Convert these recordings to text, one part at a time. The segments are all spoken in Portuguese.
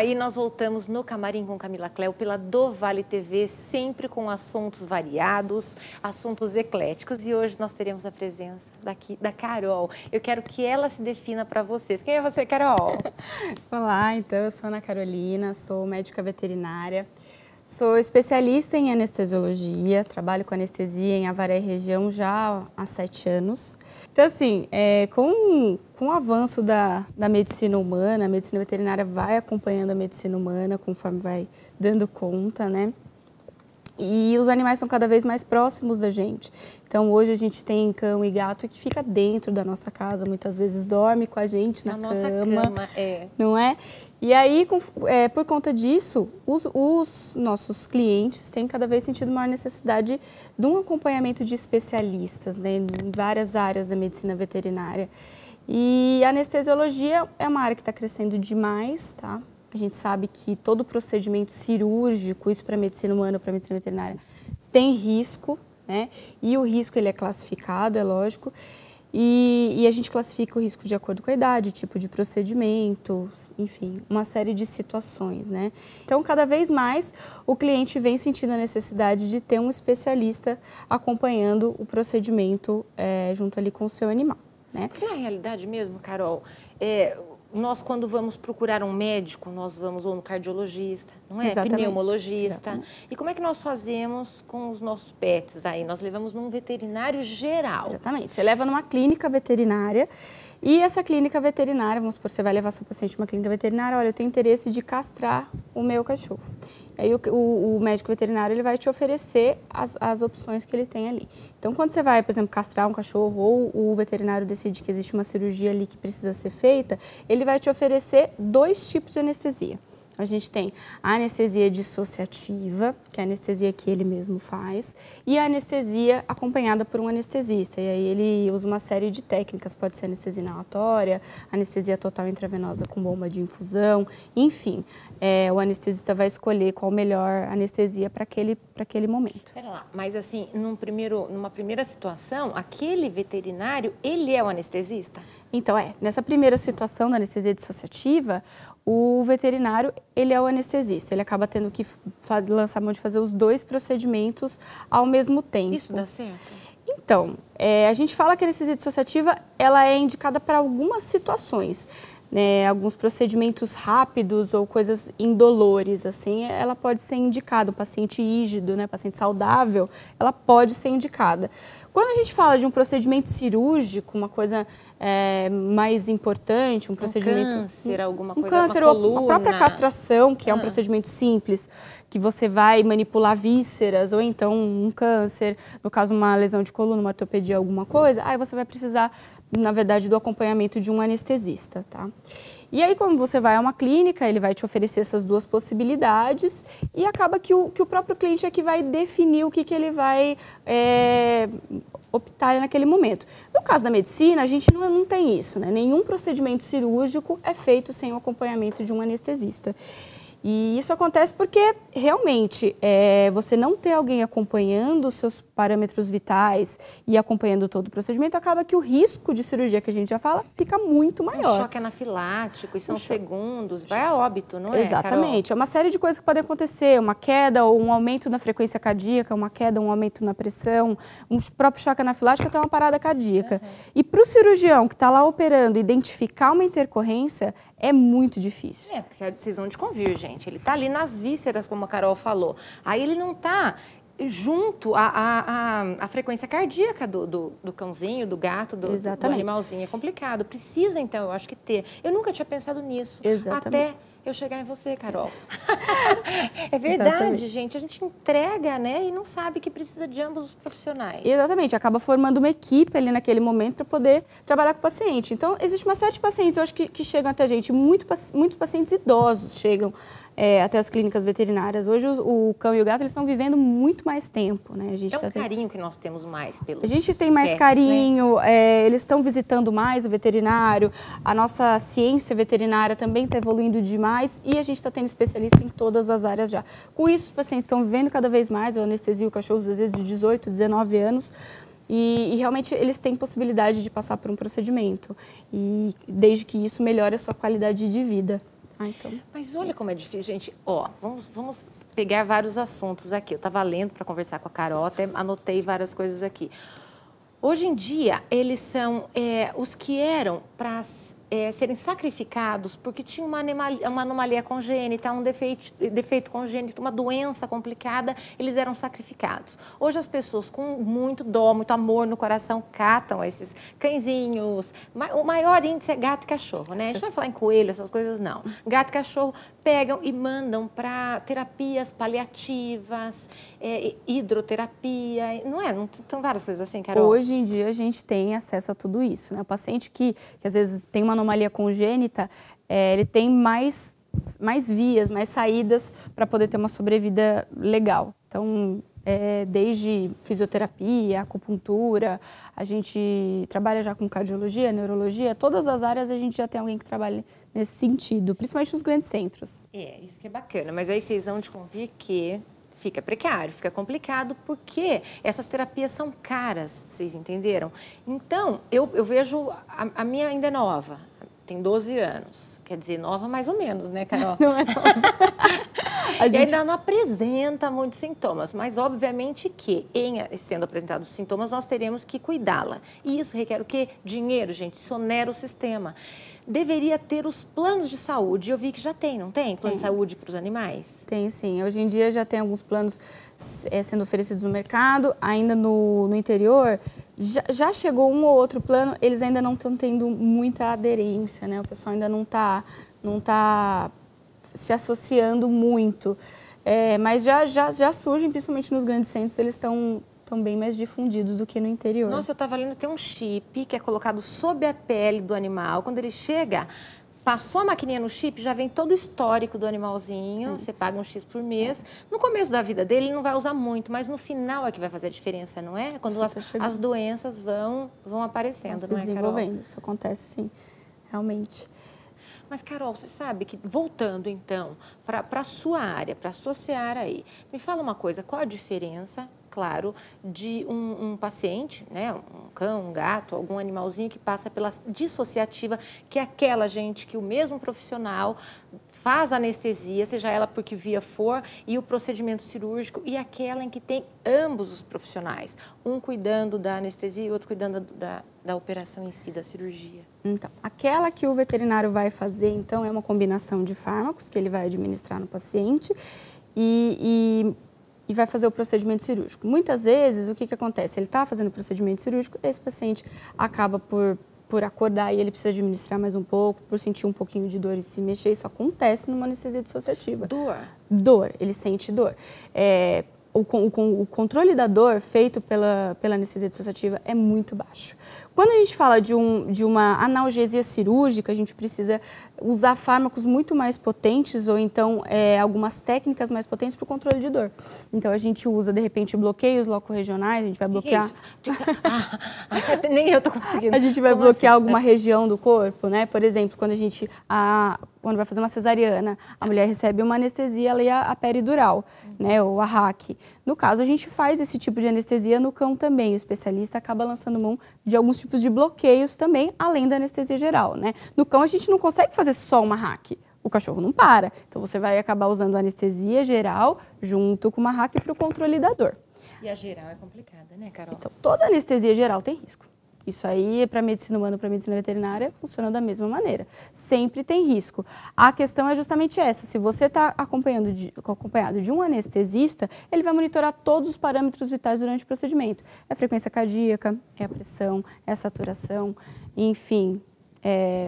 aí nós voltamos no Camarim com Camila Cléo pela Do Vale TV, sempre com assuntos variados, assuntos ecléticos. E hoje nós teremos a presença da Carol. Eu quero que ela se defina para vocês. Quem é você, Carol? Olá, então eu sou Ana Carolina, sou médica veterinária, sou especialista em anestesiologia, trabalho com anestesia em Avaré e região já há 7 anos. Então, assim, com o avanço da medicina humana, a medicina veterinária vai acompanhando a medicina humana conforme vai dando conta, né? E os animais são cada vez mais próximos da gente. Então, hoje a gente tem cão e gato que fica dentro da nossa casa, muitas vezes dorme com a gente na nossa cama, é. Não é? E aí, por conta disso, os nossos clientes têm cada vez sentido maior necessidade de um acompanhamento de especialistas, né, em várias áreas da medicina veterinária. E a anestesiologia é uma área que está crescendo demais, tá? A gente sabe que todo procedimento cirúrgico, isso para a medicina humana, para a medicina veterinária, tem risco, né? E o risco ele é classificado, é lógico. E a gente classifica o risco de acordo com a idade, tipo de procedimento, enfim, uma série de situações, né? Então, cada vez mais, o cliente vem sentindo a necessidade de ter um especialista acompanhando o procedimento junto ali com o seu animal, né? Porque na realidade mesmo, Carol, nós quando vamos procurar um médico, nós vamos ou no cardiologista, não é? Exatamente. Pneumologista. Exatamente. E como é que nós fazemos com os nossos pets aí? Nós levamos num veterinário geral. Exatamente. Você leva numa clínica veterinária e essa clínica veterinária, vamos supor, você vai levar seu paciente numa clínica veterinária, olha, eu tenho interesse de castrar o meu cachorro. Aí o médico veterinário ele vai te oferecer as opções que ele tem ali. Então, quando você vai, por exemplo, castrar um cachorro ou o veterinário decide que existe uma cirurgia ali que precisa ser feita, ele vai te oferecer 2 tipos de anestesia. A gente tem a anestesia dissociativa, que é a anestesia que ele mesmo faz, e a anestesia acompanhada por um anestesista. E aí ele usa uma série de técnicas, pode ser anestesia inalatória, anestesia total intravenosa com bomba de infusão, enfim. O anestesista vai escolher qual a melhor anestesia para aquele momento. Espera lá, mas assim, numa primeira situação, aquele veterinário, ele é o anestesista? Então, nessa primeira situação da anestesia dissociativa, o veterinário, ele é o anestesista. Ele acaba tendo que lançar mão de fazer os 2 procedimentos ao mesmo tempo. Isso dá certo? Então, a gente fala que a anestesia dissociativa, ela é indicada para algumas situações, né? Alguns procedimentos rápidos ou coisas indolores, assim, ela pode ser indicada. Um paciente rígido, né, paciente saudável, ela pode ser indicada. Quando a gente fala de um procedimento cirúrgico, uma coisa mais importante, um procedimento... câncer, alguma coisa, câncer, uma coluna. ou a própria castração, que é um procedimento simples, que você vai manipular vísceras, ou então um câncer, no caso uma lesão de coluna, uma ortopedia, alguma coisa, aí você vai precisar, na verdade, do acompanhamento de um anestesista, tá? E aí, quando você vai a uma clínica, ele vai te oferecer essas 2 possibilidades e acaba que o próprio cliente é que vai definir o que ele vai optar naquele momento. No caso da medicina, a gente não tem isso, né? Nenhum procedimento cirúrgico é feito sem o acompanhamento de um anestesista. E isso acontece porque, realmente, você não ter alguém acompanhando os seus parâmetros vitais e acompanhando todo o procedimento, acaba que o risco de cirurgia, que a gente já fala, fica muito maior. Um choque anafilático, e são segundos, vai a óbito, não é, Exatamente. Carol? É uma série de coisas que podem acontecer, uma queda ou um aumento na frequência cardíaca, uma queda, um aumento na pressão, um próprio choque anafilático até uma parada cardíaca. E para o cirurgião que está lá operando, identificar uma intercorrência é muito difícil. Porque é a decisão de convir, gente. Ele está ali nas vísceras, como a Carol falou. Aí ele não está junto à frequência cardíaca do cãozinho, do gato, do animalzinho. É complicado. Precisa, então, eu acho que ter. Eu nunca tinha pensado nisso. Exatamente. Até eu chegar em você, Carol. É verdade, exatamente. Gente. A gente entrega, né? E não sabe que precisa de ambos os profissionais. Exatamente. Acaba formando uma equipe ali naquele momento para poder trabalhar com o paciente. Então, existe uma série de pacientes, eu acho que chegam até a gente. Muitos pacientes idosos chegam até as clínicas veterinárias. Hoje o cão e o gato eles estão vivendo muito mais tempo, né? A gente carinho que nós temos mais pelos A gente tem mais pets, carinho, né? Eles estão visitando mais o veterinário, a nossa ciência veterinária também está evoluindo demais e a gente está tendo especialista em todas as áreas já. Com isso, os pacientes estão vivendo cada vez mais, eu anestesio cachorros às vezes de 18, 19 anos, e realmente eles têm possibilidade de passar por um procedimento, e desde que isso melhore a sua qualidade de vida. Então, mas olha como é difícil, gente. Ó, vamos pegar vários assuntos aqui. Eu estava lendo para conversar com a Carol, até anotei várias coisas aqui. Hoje em dia, eles são os que eram para serem sacrificados porque tinham uma anomalia congênita, um defeito congênito, uma doença complicada, eles eram sacrificados. Hoje as pessoas com muito dó, muito amor no coração catam esses cãezinhos. O maior índice é gato e cachorro, né? A gente não vai falar em coelho, essas coisas não. Gato e cachorro pegam e mandam para terapias paliativas, hidroterapia, não é? Não tem várias coisas assim, Carol? Hoje em dia a gente tem acesso a tudo isso, né? O paciente que às vezes tem uma anomalia congênita, ele tem mais vias, mais saídas para poder ter uma sobrevida legal. Então, desde fisioterapia, acupuntura, a gente trabalha já com cardiologia, neurologia, todas as áreas a gente já tem alguém que trabalha nesse sentido, principalmente nos grandes centros. Isso que é bacana, mas aí vocês vão de convir que fica precário, fica complicado, porque essas terapias são caras, vocês entenderam? Então, eu vejo, a minha ainda é nova, tem 12 anos, quer dizer, nova mais ou menos, né, Carol? Não é nova. E ainda não apresenta muitos sintomas, mas obviamente que, sendo apresentados os sintomas, nós teremos que cuidá-la. E isso requer o quê? Dinheiro, gente, isso onera o sistema. Deveria ter os planos de saúde. Eu vi que já tem, não tem? Plano de saúde para os animais? Tem, sim. Hoje em dia já tem alguns planos sendo oferecidos no mercado. Ainda no interior, já chegou um ou outro plano, eles ainda não estão tendo muita aderência, né? O pessoal ainda não tá se associando muito. Mas já surgem, principalmente nos grandes centros, eles estão bem mais difundidos do que no interior. Nossa, eu estava lendo, tem um chip que é colocado sob a pele do animal. Quando ele chega, passou a maquininha no chip, já vem todo o histórico do animalzinho, você paga um X por mês. No começo da vida dele, ele não vai usar muito, mas no final é que vai fazer a diferença, não é? Quando as doenças vão aparecendo, não é, Carol? Desenvolvendo, isso acontece sim, realmente. Mas, Carol, você sabe que, voltando então para a sua área, para a sua seara aí, me fala uma coisa, qual a diferença, claro, de um paciente, né, um cão, um gato, algum animalzinho que passa pela dissociativa, que é aquela gente que o mesmo profissional faz anestesia, seja ela por que via for, e o procedimento cirúrgico, e aquela em que tem ambos os profissionais, um cuidando da anestesia e outro cuidando da operação em si, da cirurgia. Então, aquela que o veterinário vai fazer, então, é uma combinação de fármacos que ele vai administrar no paciente e vai fazer o procedimento cirúrgico. Muitas vezes, o que acontece? Ele está fazendo o procedimento cirúrgico, esse paciente acaba por acordar e ele precisa administrar mais um pouco, por sentir um pouquinho de dor e se mexer. Isso acontece numa anestesia dissociativa. Dor, ele sente dor. O controle da dor feito pela anestesia dissociativa é muito baixo. Quando a gente fala de uma analgesia cirúrgica, a gente precisa usar fármacos muito mais potentes ou então algumas técnicas mais potentes para o controle de dor. Então, a gente usa, de repente, bloqueios locorregionais, a gente vai bloquear... Nem eu estou conseguindo. A gente vai bloquear alguma região do corpo, né? Por exemplo, quando quando vai fazer uma cesariana, a mulher recebe uma anestesia, ela é a peridural, né? Ou a RAC. No caso, a gente faz esse tipo de anestesia no cão também. O especialista acaba lançando mão de alguns tipos de bloqueios também, além da anestesia geral, né? No cão, a gente não consegue fazer só uma RAC. O cachorro não para. Então, você vai acabar usando a anestesia geral junto com uma RAC para o controle da dor. E a geral é complicada, né, Carol? Então, toda anestesia geral tem risco. Isso aí, para a medicina humana, para a medicina veterinária, funciona da mesma maneira. Sempre tem risco. A questão é justamente essa. Se você está acompanhado de um anestesista, ele vai monitorar todos os parâmetros vitais durante o procedimento. É a frequência cardíaca, é a pressão, é a saturação, enfim...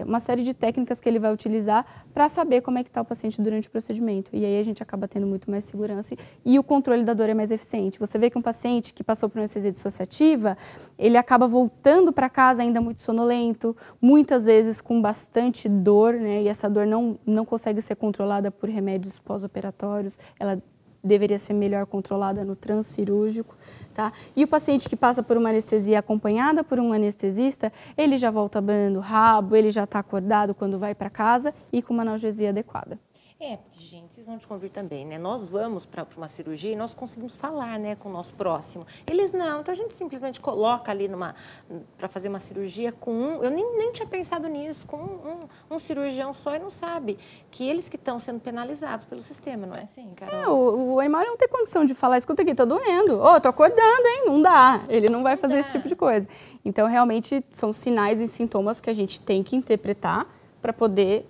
uma série de técnicas que ele vai utilizar para saber como é que está o paciente durante o procedimento. E aí a gente acaba tendo muito mais segurança e o controle da dor é mais eficiente. Você vê que um paciente que passou por uma anestesia dissociativa, ele acaba voltando para casa ainda muito sonolento, muitas vezes com bastante dor, né? E essa dor não consegue ser controlada por remédios pós-operatórios, ela deveria ser melhor controlada no transcirúrgico. Tá? E o paciente que passa por uma anestesia acompanhada por um anestesista, ele já volta abanando o rabo, ele já está acordado quando vai para casa e com uma analgesia adequada. Porque, gente, vão te convir também, né? Nós vamos para uma cirurgia e nós conseguimos falar, né, com o nosso próximo. Eles não, então a gente simplesmente coloca ali para fazer uma cirurgia com eu nem tinha pensado nisso, com um cirurgião só e não sabe que eles que estão sendo penalizados pelo sistema, não é assim, Carol? O animal não tem condição de falar, escuta aqui, tá doendo. Ô, tô acordando, hein? Não dá. Ele não vai fazer esse tipo de coisa. Então, realmente, são sinais e sintomas que a gente tem que interpretar para poder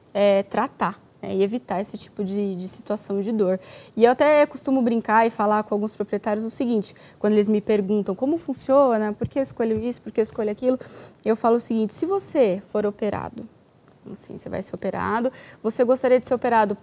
tratar. E evitar esse tipo de situação de dor. E eu até costumo brincar e falar com alguns proprietários o seguinte, quando eles me perguntam como funciona, por que eu escolho isso, por que eu escolho aquilo, eu falo o seguinte, se você for operado, assim, você vai ser operado, você gostaria de ser operado,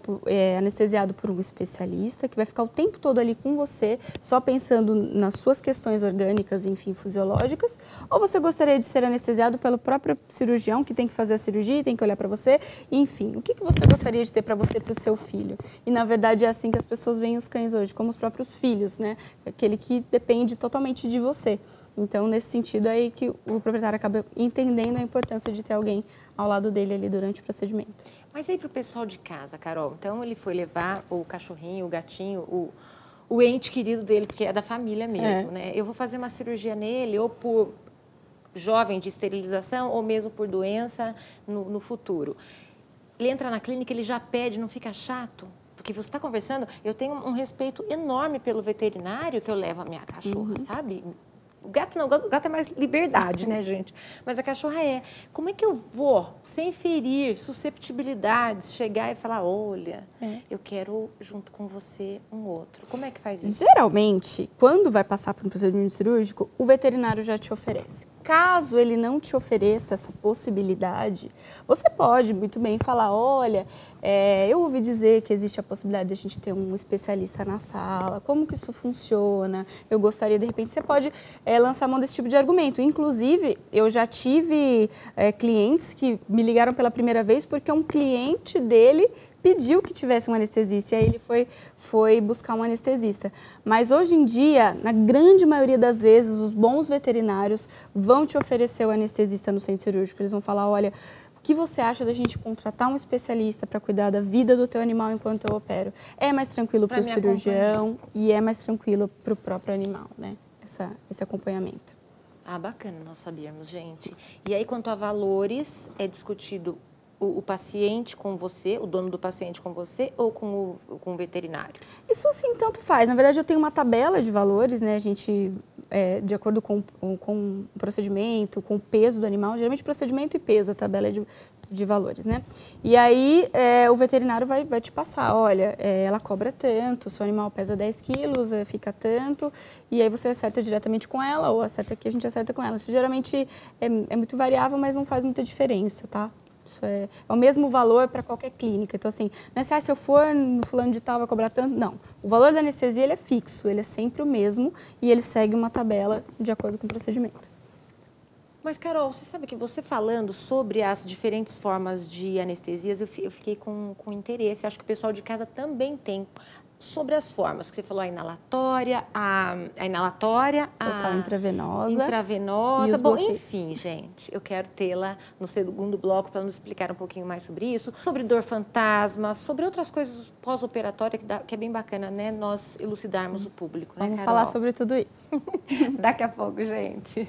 anestesiado por um especialista, que vai ficar o tempo todo ali com você, só pensando nas suas questões orgânicas, enfim, fisiológicas, ou você gostaria de ser anestesiado pelo próprio cirurgião, que tem que fazer a cirurgia, tem que olhar para você, enfim, o que você gostaria de ter para você e para o seu filho? E, na verdade, é assim que as pessoas veem os cães hoje, como os próprios filhos, né? Aquele que depende totalmente de você. Então, nesse sentido, é aí que o proprietário acaba entendendo a importância de ter alguém ao lado dele ali durante o procedimento. Mas aí para o pessoal de casa, Carol, então ele foi levar o cachorrinho, o gatinho, o ente querido dele, porque é da família mesmo, né? Eu vou fazer uma cirurgia nele, ou por jovem de esterilização, ou mesmo por doença no futuro. Ele entra na clínica, ele já pede, não fica chato? Porque você está conversando, eu tenho um respeito enorme pelo veterinário que eu levo a minha cachorra, sabe? O gato não, o gato é mais liberdade, né, gente? Mas a cachorra é. Como é que eu vou, sem ferir susceptibilidades, chegar e falar, olha, eu quero junto com você um outro. Como é que faz isso? Geralmente, quando vai passar por um procedimento cirúrgico, o veterinário já te oferece. Caso ele não te ofereça essa possibilidade, você pode muito bem falar, olha, eu ouvi dizer que existe a possibilidade de a gente ter um especialista na sala, como que isso funciona, eu gostaria, de repente, você pode lançar mão desse tipo de argumento. Inclusive, eu já tive clientes que me ligaram pela primeira vez porque um cliente dele pediu que tivesse um anestesista e aí ele foi buscar um anestesista. Mas hoje em dia, na grande maioria das vezes, os bons veterinários vão te oferecer o anestesista no centro cirúrgico. Eles vão falar, olha, o que você acha da gente contratar um especialista para cuidar da vida do teu animal enquanto eu opero? É mais tranquilo para o cirurgião e é mais tranquilo para o próprio animal, né? Esse acompanhamento. Ah, bacana nós sabermos, gente. E aí, quanto a valores, é discutido o paciente com você, o dono do paciente com você ou com o veterinário? Isso sim, tanto faz. Na verdade, eu tenho uma tabela de valores, né? A gente, de acordo com o procedimento, com o peso do animal, geralmente procedimento e peso, a tabela de valores, né? E aí, o veterinário vai te passar, olha, ela cobra tanto, seu animal pesa 10 quilos, fica tanto, e aí você acerta diretamente com ela, ou acerta aqui, a gente acerta com ela. Isso geralmente é muito variável, mas não faz muita diferença, tá? Isso é o mesmo valor para qualquer clínica. Então, assim, não é se eu for no fulano de tal vai cobrar tanto, não. O valor da anestesia ele é fixo, ele é sempre o mesmo e ele segue uma tabela de acordo com o procedimento. Mas, Carol, você sabe que você falando sobre as diferentes formas de anestesias, eu fiquei com interesse. Acho que o pessoal de casa também tem. Sobre as formas que você falou, a inalatória, total intravenosa e os bloqueios. Enfim, gente, eu quero tê-la no segundo bloco para nos explicar um pouquinho mais sobre isso, sobre dor fantasma, sobre outras coisas pós-operatórias que é bem bacana, né? Nós elucidarmos o público, né, Vamos Carol? falar sobre tudo isso. Daqui a pouco, gente.